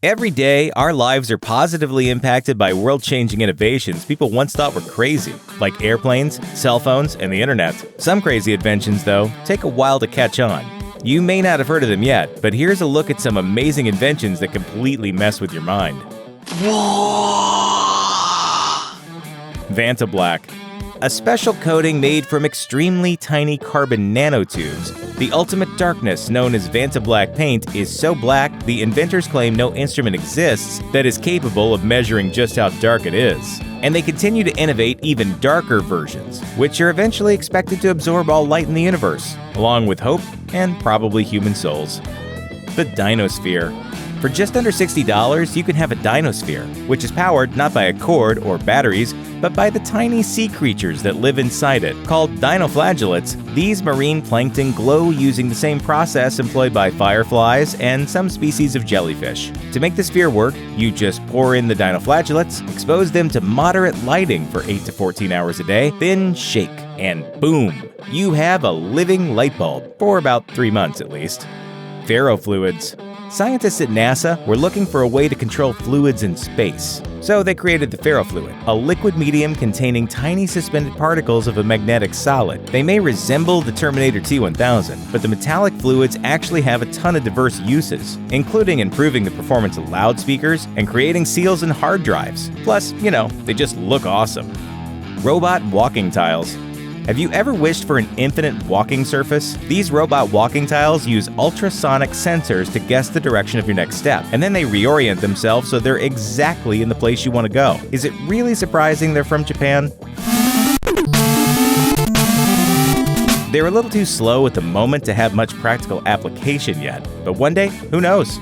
Every day, our lives are positively impacted by world-changing innovations people once thought were crazy, like airplanes, cell phones, and the internet. Some crazy inventions, though, take a while to catch on. You may not have heard of them yet, but here's a look at some amazing inventions that completely mess with your mind. Vantablack. A special coating made from extremely tiny carbon nanotubes. The ultimate darkness, known as Vantablack paint, is so black the inventors claim no instrument exists that is capable of measuring just how dark it is. And they continue to innovate even darker versions, which are eventually expected to absorb all light in the universe, along with hope and probably human souls. The Dino Sphere. For just under $60, you can have a Dino Sphere, which is powered not by a cord or batteries, but by the tiny sea creatures that live inside it. Called dinoflagellates, these marine plankton glow using the same process employed by fireflies and some species of jellyfish. To make the sphere work, you just pour in the dinoflagellates, expose them to moderate lighting for 8 to 14 hours a day, then shake, and boom! You have a living light bulb, for about 3 months at least. Ferrofluids. Scientists at NASA were looking for a way to control fluids in space. So they created the ferrofluid, a liquid medium containing tiny suspended particles of a magnetic solid. They may resemble the Terminator T-1000, but the metallic fluids actually have a ton of diverse uses, including improving the performance of loudspeakers and creating seals in hard drives. Plus, they just look awesome. Robot walking tiles. Have you ever wished for an infinite walking surface? These robot walking tiles use ultrasonic sensors to guess the direction of your next step, and then they reorient themselves so they're exactly in the place you want to go. Is it really surprising they're from Japan? They're a little too slow at the moment to have much practical application yet, but one day, who knows?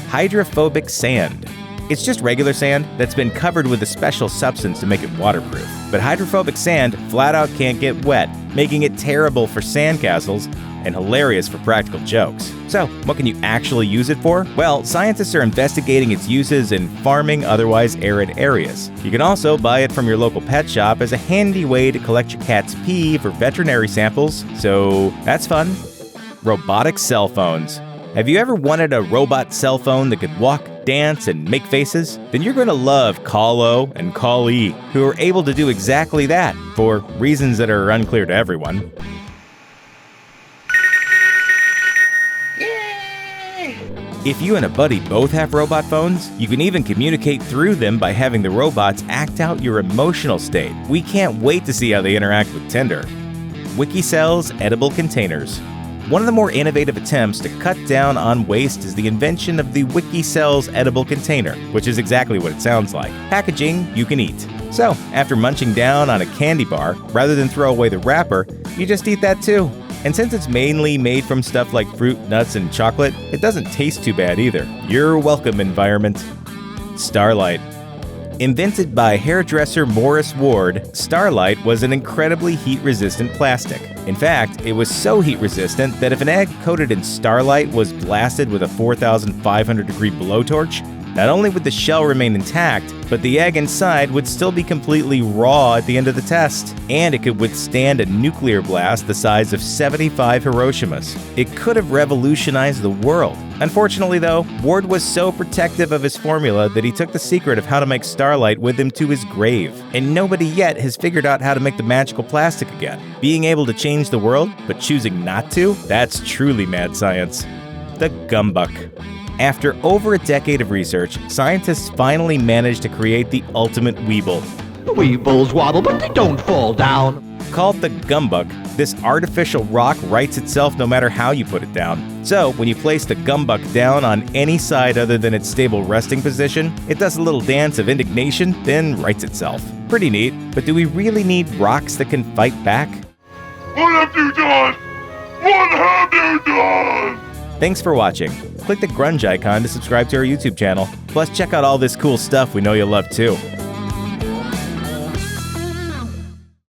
Hydrophobic sand. It's just regular sand that's been covered with a special substance to make it waterproof. But hydrophobic sand flat out can't get wet, making it terrible for sandcastles and hilarious for practical jokes. So, what can you actually use it for? Well, scientists are investigating its uses in farming otherwise arid areas. You can also buy it from your local pet shop as a handy way to collect your cat's pee for veterinary samples, so that's fun. Robotic cell phones. Have you ever wanted a robot cell phone that could walk, dance, and make faces? Then you're going to love Call-O and Call-E, who are able to do exactly that, for reasons that are unclear to everyone. If you and a buddy both have robot phones, you can even communicate through them by having the robots act out your emotional state. We can't wait to see how they interact with Tinder. WikiCells edible containers. One of the more innovative attempts to cut down on waste is the invention of the WikiCells edible container, which is exactly what it sounds like. Packaging you can eat. So, after munching down on a candy bar, rather than throw away the wrapper, you just eat that too. And since it's mainly made from stuff like fruit, nuts, and chocolate, it doesn't taste too bad either. You're welcome, environment. Starlite. Invented by hairdresser Morris Ward, Starlite was an incredibly heat-resistant plastic. In fact, it was so heat-resistant that if an egg coated in Starlite was blasted with a 4,500-degree blowtorch, not only would the shell remain intact, but the egg inside would still be completely raw at the end of the test. And it could withstand a nuclear blast the size of 75 Hiroshimas. It could have revolutionized the world. Unfortunately, though, Ward was so protective of his formula that he took the secret of how to make Starlite with him to his grave. And nobody yet has figured out how to make the magical plastic again. Being able to change the world, but choosing not to? That's truly mad science. The Gömböc. After over a decade of research, scientists finally managed to create the ultimate weeble. The weebles wobble, but they don't fall down. Called the Gömböc, this artificial rock rights itself no matter how you put it down. So, when you place the Gömböc down on any side other than its stable resting position, it does a little dance of indignation, then rights itself. Pretty neat, but do we really need rocks that can fight back? What have you done? What have you done? Thanks for watching. Click the grunge icon to subscribe to our YouTube channel. Plus, check out all this cool stuff we know you'll love too.